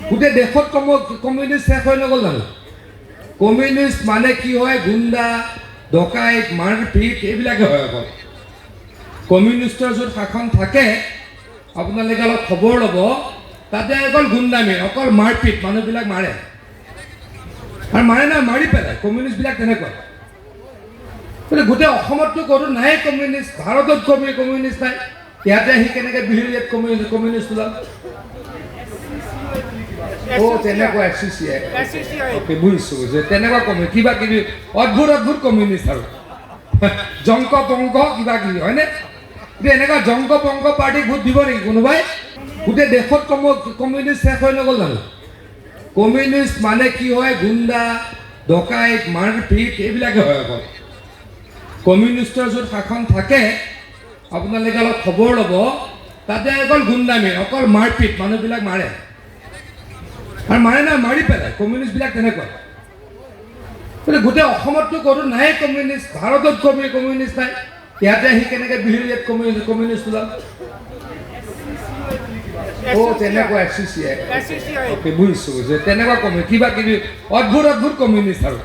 গোটেই দেশত কমিউনিষ্ট শেষ হৈ নগ'ল জানো? কমিউনিষ্ট মানে কি হয়? গুণ্ডা, ডকাইত, মাৰপিট এইবিলাকে হয় অকল। কমিউনিষ্টৰ য'ত শাসন থাকে আপোনালোকে অলপ খবৰ ল'ব, তাতে অকল গুণ্ডামি, অকল মাৰপিট, মানুহবিলাক মাৰে আৰু মাৰে নাই মাৰি পেলায়। কমিউনিষ্টবিলাক তেনেকুৱা। গতিকে গোটেই অসমততো ক'তো নাই কমিউনিষ্ট, ভাৰতত কমিউনিষ্ট নাই। ইয়াতে আহি কেনেকৈ বিহুৰ ইয়াত কমিউনিষ্ট ওলাল? তেনেকুৱা অ'কে, বুজিছোঁ যে তেনেকুৱা কিবা কিবি অদ্ভুত কমিউনিষ্ট আৰু জংক পংক কিবা কিবি হয়নে? কিন্তু এনেকুৱা জংক পংক পাৰ্টিক ভোট দিব নেকি কোনোবাই? গোটেই দেশত কমিউনিষ্ট শেষ হৈ নগ'ল জানো? কমিউনিষ্ট মানে কি হয়? গুণ্ডা, ডকাইত, মাৰপিট এইবিলাকে হয় অকল। কমিউনিষ্টৰ য'ত শাসন থাকে আপোনালোকে অলপ খবৰ ল'ব, তাতে অকল গুণ্ডামি, অকল মাৰপিট, মানুহবিলাক মাৰে আৰু মাৰে নাই মাৰি পেলায়। কমিউনিষ্টবিলাক তেনেকুৱা। গতিকে গোটেই অসমততো ক'তো নাই কমিউনিষ্ট, ভাৰতত কমিউনিষ্ট নাই। ইয়াতে আহি কেনেকৈ বিহুৰ ইয়াত কমিউনিষ্ট ওলাল? তেনেকুৱা অ'কে, বুজিছোঁ যে তেনেকুৱা কিবা কিবি অদ্ভুত কমিউনিষ্ট আৰু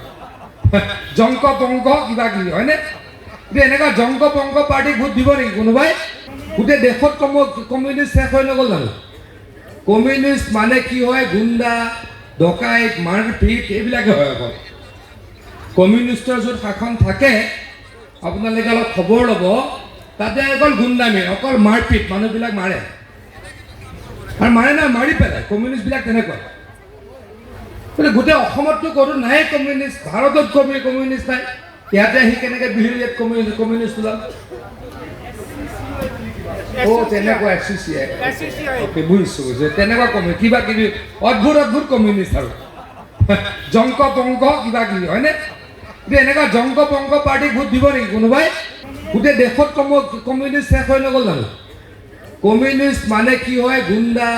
জংক পংক কিবা কিবি হয়নে? কিন্তু এনেকুৱা জংক পংক পাৰ্টিক ভোট দিব নেকি কোনোবাই? গোটেই দেশত কমিউনিষ্ট শেষ হৈ নগ'ল জানো? কমিউনিষ্ট মানে কি হয়? গুণ্ডা, ডকাইত, মাৰপিট এইবিলাকে হয় অকল। কমিউনিষ্টৰ য'ত শাসন থাকে আপোনালোকে অলপ খবৰ ল'ব, তাতে অকল গুণ্ডামি, অকল মাৰপিট, মানুহবিলাক মাৰে আৰু মাৰে নাই মাৰি পেলায়। কমিউনিষ্টবিলাক তেনেকুৱা। গতিকে গোটেই অসমততো ক'তো নাই কমিউনিষ্ট, ভাৰতত কমিউনিষ্ট নাই। ইয়াতে আহি কেনেকৈ বিহুৰ ইয়াত কমিউনিষ্ট ওলাল? তেনেকুৱা অ'কে, বুজিছোঁ যে তেনেকুৱা কিবা কিবি অদ্ভুত কমিউনিষ্ট আৰু জংক পংক কিবা কিবি হয়নে? কিন্তু এনেকুৱা জংক পংক পাৰ্টিক ভোট দিব নেকি কোনোবাই? গোটেই দেশত কমিউনিষ্ট শেষ হৈ নগ'ল জানো? কমিউনিষ্ট মানে কি হয়? গুণ্ডা,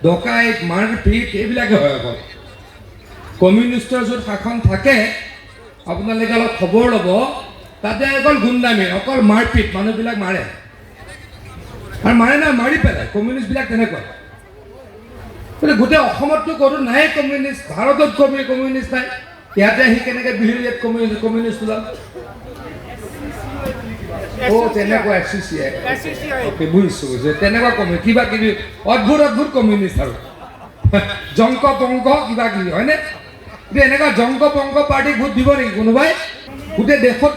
ডকাইত, মাৰপিট এইবিলাকে হয় অকল। কমিউনিষ্টৰ য'ত শাসন থাকে আপোনালোকে অলপ খবৰ ল'ব, তাতে অকল গুণ্ডামি, অকল মাৰপিট, মানুহবিলাক মাৰে আৰু মাৰে নাই মাৰি পেলায়। কমিউনিষ্টবিলাক তেনেকুৱা। গতিকে গোটেই অসমততো ক'তো নাই কমিউনিষ্ট, ভাৰতত কমিউনিষ্ট নাই। ইয়াতে আহি কেনেকৈ বিহুৰ ইয়াত কমিউনিষ্ট ওলাল? তেনেকুৱা অ'কে, বুজিছোঁ যে তেনেকুৱা কিবা কিবি অদ্ভুত কমিউনিষ্ট আৰু জংক পংক কিবা কিবি হয়নে? কিন্তু এনেকুৱা জংক পংক পাৰ্টিক ভোট দিব নেকি কোনোবাই? গোটেই দেশত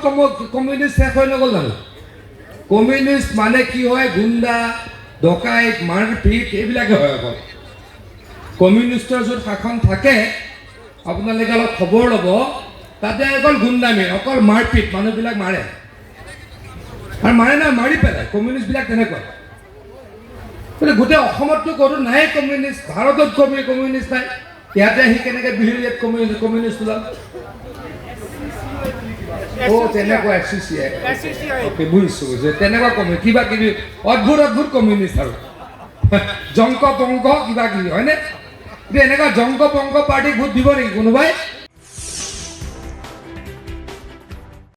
কমিউনিষ্ট শেষ হৈ নগ'ল জানো? কমিউনিষ্ট মানে কি হয়? গুণ্ডা, ডকাইত, মাৰপিট এইবিলাকে হয় অকল। কমিউনিষ্টৰ য'ত শাসন থাকে আপোনালোকে অলপ খবৰ ল'ব, তাতে অকল গুণ্ডামি, অকল মাৰপিট, মানুহবিলাক মাৰে আৰু মাৰে নাই মাৰি পেলায়। কমিউনিষ্টবিলাক তেনেকুৱা। গতিকে গোটেই অসমততো ক'তো নাই কমিউনিষ্ট, ভাৰতত কমিউনিষ্ট নাই। ইয়াতে আহি কেনেকৈ বিহুৰ ইয়াত কমিউনিষ্ট ওলাল? তেনেকুৱা অ'কে, বুজিছোঁ যে তেনেকুৱা কিবা কিবি অদ্ভুত কমিউনিষ্ট আৰু জংক পংক কিবা কিবি হয়নে? কিন্তু এনেকুৱা জংক পংক পাৰ্টিক ভোট দিব নেকি কোনোবাই?